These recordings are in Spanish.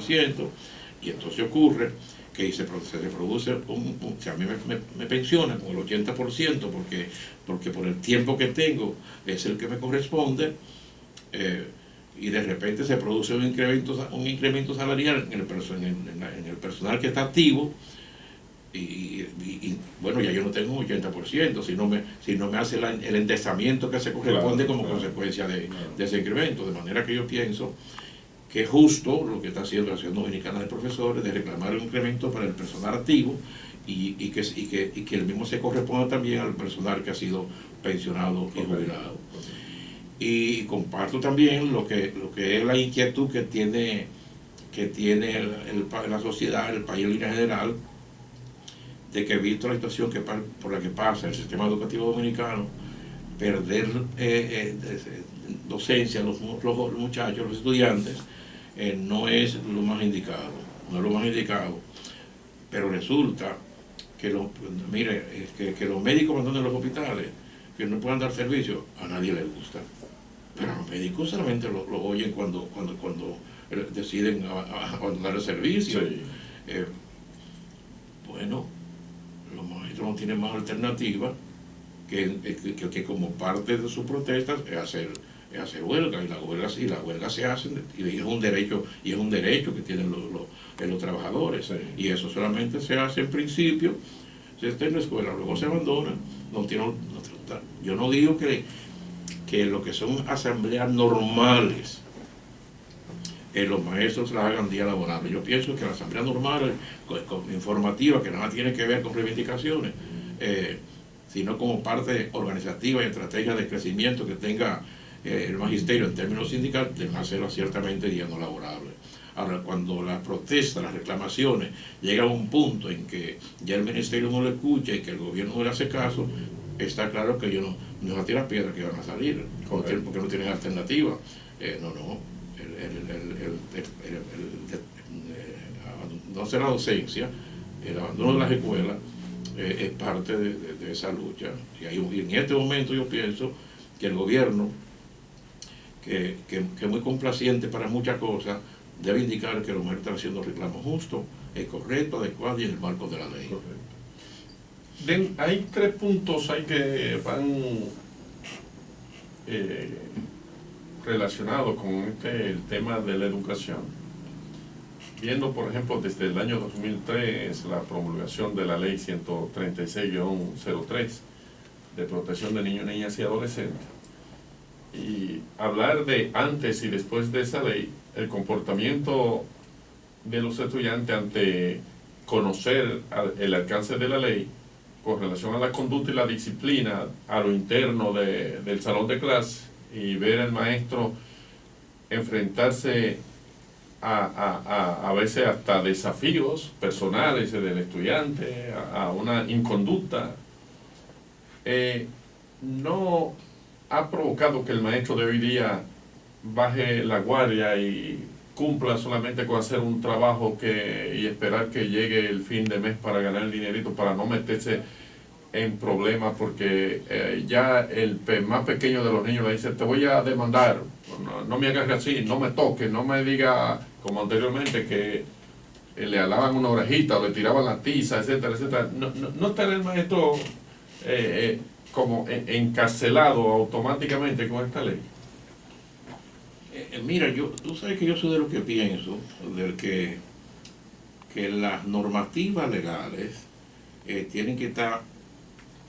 100%, y entonces ocurre que se reproduce si a mí me pensionan con el 80%, porque por el tiempo que tengo es el que me corresponde, y de repente se produce un incremento salarial en el personal que está activo, y bueno, ya yo no tengo un 80%, si no me hace el endesamiento que se corresponde como consecuencia de ese incremento. De manera que yo pienso que es justo lo que está haciendo la Asociación Dominicana de Profesores, de reclamar un incremento para el personal activo, y que el mismo se corresponda también al personal que ha sido pensionado y jubilado. Y comparto también lo que es la inquietud que tiene la sociedad, el país en línea general, de que, visto la situación por la que pasa el sistema educativo dominicano, perder docencia a los muchachos, los estudiantes, no es lo más indicado, pero resulta que los médicos abandonen los hospitales, que no puedan dar servicio, a nadie le gusta, pero los médicos solamente lo oyen cuando deciden abandonar el servicio. Sí. Bueno, los maestros no tienen más alternativa que como parte de sus protestas es hacer huelga, y las huelgas se hacen, y es un derecho que tienen los trabajadores. Sí. Y eso solamente se hace en principio, se está en la escuela, luego se abandona. Yo no digo que lo que son asambleas normales, los maestros las hagan día laborable. Yo pienso que las asambleas normales, informativas, que nada tiene que ver con reivindicaciones, sino como parte organizativa y estrategia de crecimiento que tenga el magisterio en términos sindicales, deben hacerlo ciertamente día no laborable. Ahora, cuando las protestas, las reclamaciones llegan a un punto en que ya el ministerio no lo escucha y que el gobierno no le hace caso, está claro que ellos no a tirar piedras que van a salir, porque no tienen alternativa. No será docencia, el abandono de las escuelas es parte de esa lucha. Y en este momento yo pienso que el gobierno, que es muy complaciente para muchas cosas, debe indicar que los maestros están haciendo reclamos justos, correcto, adecuado y en el marco de la ley. Hay 3 puntos ahí que van relacionados con el tema de la educación. Viendo, por ejemplo, desde el año 2003 la promulgación de la ley 136-03 de protección de niños, niñas y adolescentes, y hablar de antes y después de esa ley, el comportamiento de los estudiantes ante conocer el alcance de la ley con relación a la conducta y la disciplina, a lo interno del salón de clase, y ver al maestro enfrentarse a veces hasta desafíos personales del estudiante, a una inconducta, no ha provocado que el maestro de hoy día baje la guardia y cumpla solamente con hacer un trabajo y esperar que llegue el fin de mes para ganar el dinerito, para no meterse en problemas, porque ya el más pequeño de los niños le dice: te voy a demandar, no me hagas así, no me toques, no me diga como anteriormente que le alaban una orejita o le tiraban la tiza, etcétera, etcétera. No está el maestro como encarcelado automáticamente con esta ley. Mira, tú sabes que yo soy de lo que pienso, que las normativas legales tienen que estar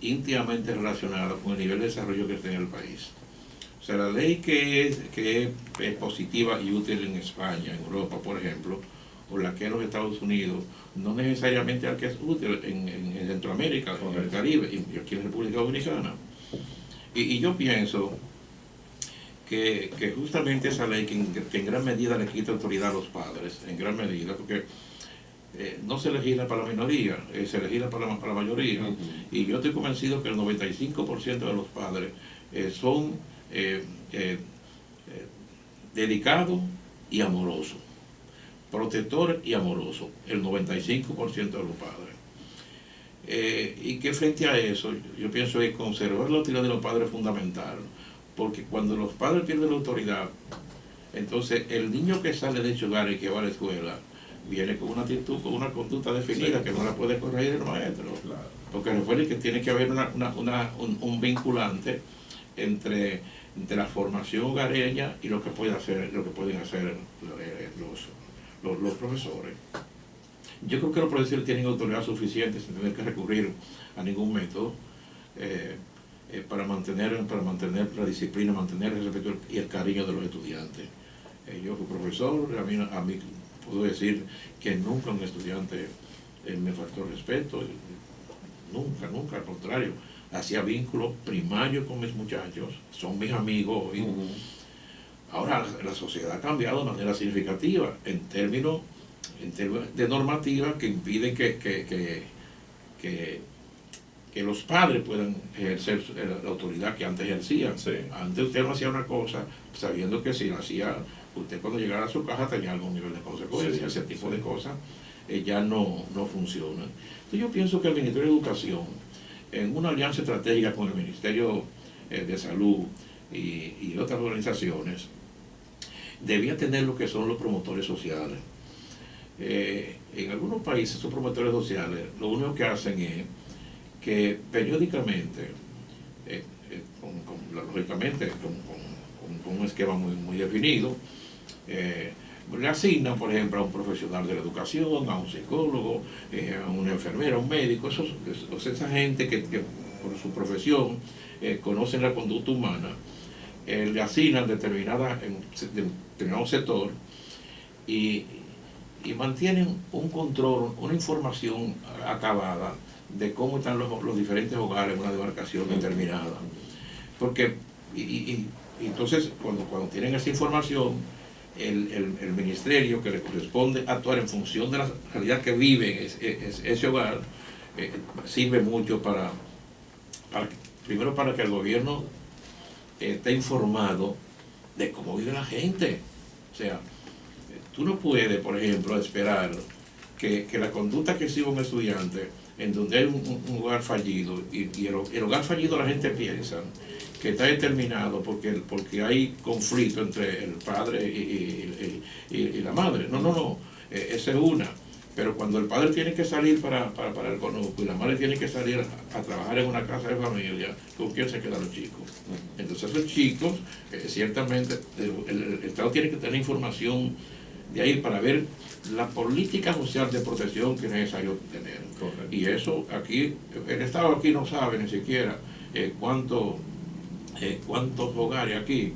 íntimamente relacionadas con el nivel de desarrollo que tiene el país. O sea, la ley que es positiva y útil en España, en Europa, por ejemplo, o la que es en los Estados Unidos, no necesariamente la que es útil en Centroamérica, en el Caribe y aquí en la República Dominicana. Y yo pienso que justamente esa ley que en gran medida le quita autoridad a los padres, en gran medida, porque no se legisla para la minoría, se legisla para la mayoría. Uh-huh. Y yo estoy convencido que el 95% de los padres son dedicados y amorosos, protectores y amorosos, el 95% de los padres. Y que frente a eso, yo pienso que conservar la autoridad de los padres es fundamental, porque cuando los padres pierden la autoridad, Entonces, el niño que sale de ese hogar y que va a la escuela, viene con una actitud, con una conducta definida, sí, que no la puede corregir el maestro. Claro. Porque recuerden que tiene que haber un vinculante entre la formación hogareña y lo que pueden hacer los profesores. Yo creo que los profesores tienen autoridad suficiente sin tener que recurrir a ningún método para mantener la disciplina, mantener el respeto y el cariño de los estudiantes. Yo fui profesor, a mí puedo decir que nunca un estudiante me faltó respeto, nunca, al contrario, hacía vínculos primarios con mis muchachos, son mis amigos hoy. Ahora la sociedad ha cambiado de manera significativa en términos de normativa que impiden que los padres puedan ejercer la autoridad que antes ejercían. Sí. Antes usted no hacía una cosa sabiendo que si la hacía, usted cuando llegara a su casa tenía algún nivel de consecuencia. Sí, ese tipo de cosas ya no funcionan. Entonces yo pienso que el Ministerio de Educación, en una alianza estratégica con el Ministerio de Salud y otras organizaciones, debía tener lo que son los promotores sociales. En algunos países esos promotores sociales lo único que hacen es que periódicamente, lógicamente con un esquema muy definido, le asignan, por ejemplo, a un profesional de la educación, a un psicólogo, a una enfermera, a un médico, esa gente que por su profesión conocen la conducta humana, le asignan en determinado sector y mantienen un control, una información acabada de cómo están los diferentes hogares en una demarcación determinada. Porque, entonces, cuando tienen esa información, el ministerio que le corresponde actuar en función de la realidad que vive ese hogar, sirve mucho primero para que el gobierno esté informado de cómo vive la gente. O sea, tú no puedes, por ejemplo, esperar que la conducta que sigue un estudiante en donde hay un hogar fallido, y el hogar fallido la gente piensa que está determinado porque hay conflicto entre el padre y la madre. No, esa es una. Pero cuando el padre tiene que salir para el conuco y la madre tiene que salir a trabajar en una casa de familia, ¿con quién se quedan los chicos? Entonces los chicos, ciertamente, el Estado tiene que tener información de ahí para ver la política social de protección que es necesario tener. Correcto. Y eso aquí, el Estado aquí no sabe ni siquiera cuántos hogares aquí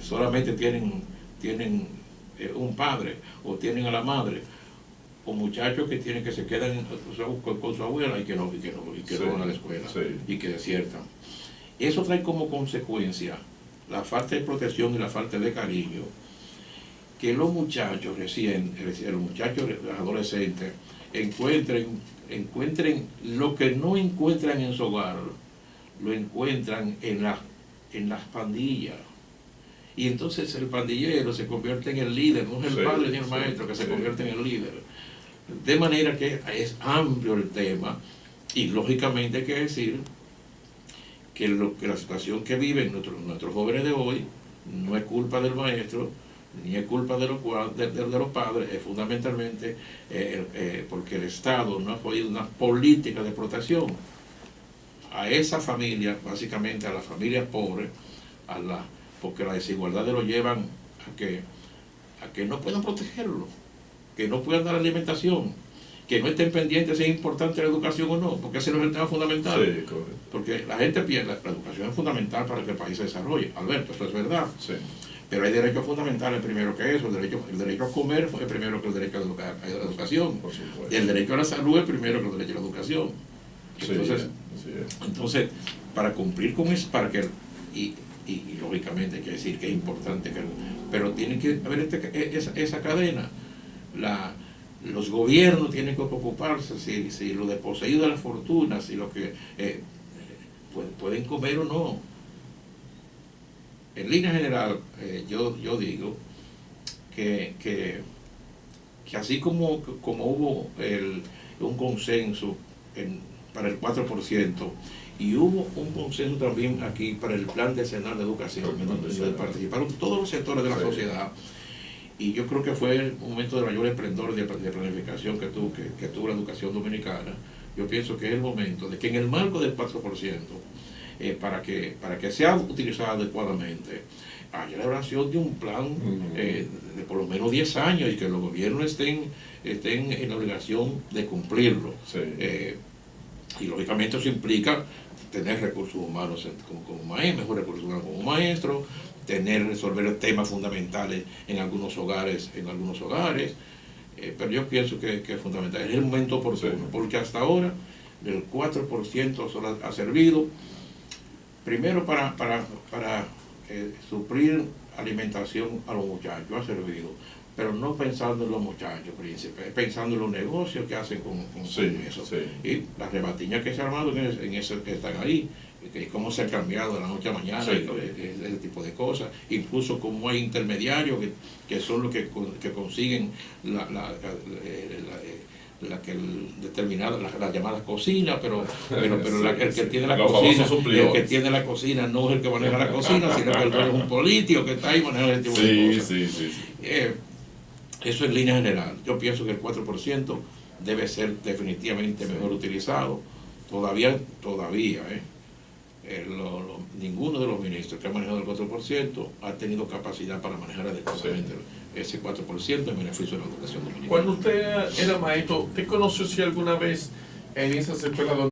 solamente tienen un padre, o tienen a la madre, o muchachos que se quedan con su abuela y que no van a la escuela, sí, y que desiertan. Eso trae como consecuencia la falta de protección y la falta de cariño, que los muchachos los adolescentes encuentren lo que no encuentran en su hogar, lo encuentran en las pandillas. Y entonces el pandillero se convierte en el líder, no es el padre ni el maestro que se convierte en el líder. De manera que es amplio el tema, y lógicamente hay que decir que la situación que viven nuestros jóvenes de hoy no es culpa del maestro, ni es culpa de los padres, es fundamentalmente porque el Estado no ha podido una política de protección a esa familia, básicamente a las familias pobres, porque la desigualdad lo llevan a que no puedan protegerlo, que no puedan dar alimentación, que no estén pendientes si es importante la educación o no, porque ese no es el tema fundamental. Sí, correcto. Porque la gente piensa, la educación es fundamental para que el país se desarrolle. Alberto, eso es verdad. Sí. Pero hay derechos fundamentales primero que eso. El derecho a comer es primero que el derecho a la educación. Por supuesto. Y el derecho a la salud es primero que el derecho a la educación. Entonces, entonces para cumplir con eso, y lógicamente hay que decir que es importante, pero tiene que haber esa cadena. Los gobiernos tienen que ocuparse si lo desposeído de las fortunas, si lo que pueden comer o no. En línea general, yo digo que así como hubo un consenso para el 4%, y hubo un consenso también aquí para el plan decenal de educación, donde participaron todos los sectores de la sociedad, y yo creo que fue un momento de mayor esplendor de planificación que tuvo la educación dominicana. Yo pienso que es el momento de que en el marco del 4%, para que sea utilizado adecuadamente, haya la elaboración de un plan de por lo menos 10 años y que los gobiernos estén en la obligación de cumplirlo. Sí. Y lógicamente eso implica tener recursos humanos como maestro, mejor recursos humanos como maestro, resolver temas fundamentales en algunos hogares, pero yo pienso que es fundamental, es el momento oportuno, porque hasta ahora el 4% solo ha servido primero para suplir alimentación a los muchachos, ha servido, pero no pensando en los muchachos, príncipe, pensando en los negocios que hacen con eso. Sí. Y las rebatiñas que se han armado en eso que están ahí, cómo se ha cambiado de la noche a la mañana, ese tipo de cosas, incluso cómo hay intermediarios que son los que consiguen las llamadas cocinas, pero el que tiene la cocina, el que tiene la cocina no es el que maneja la cocina, sino que el dueño es un político que está ahí manejando ese tipo de cosas. Sí. Eso en línea general. Yo pienso que el 4% debe ser definitivamente mejor utilizado. Todavía ninguno de los ministros que ha manejado el 4% ha tenido capacidad para manejar adecuadamente ese 4% en beneficio de la educación dominicana. Cuando usted era maestro, ¿usted conoció si alguna vez en esas escuelas donde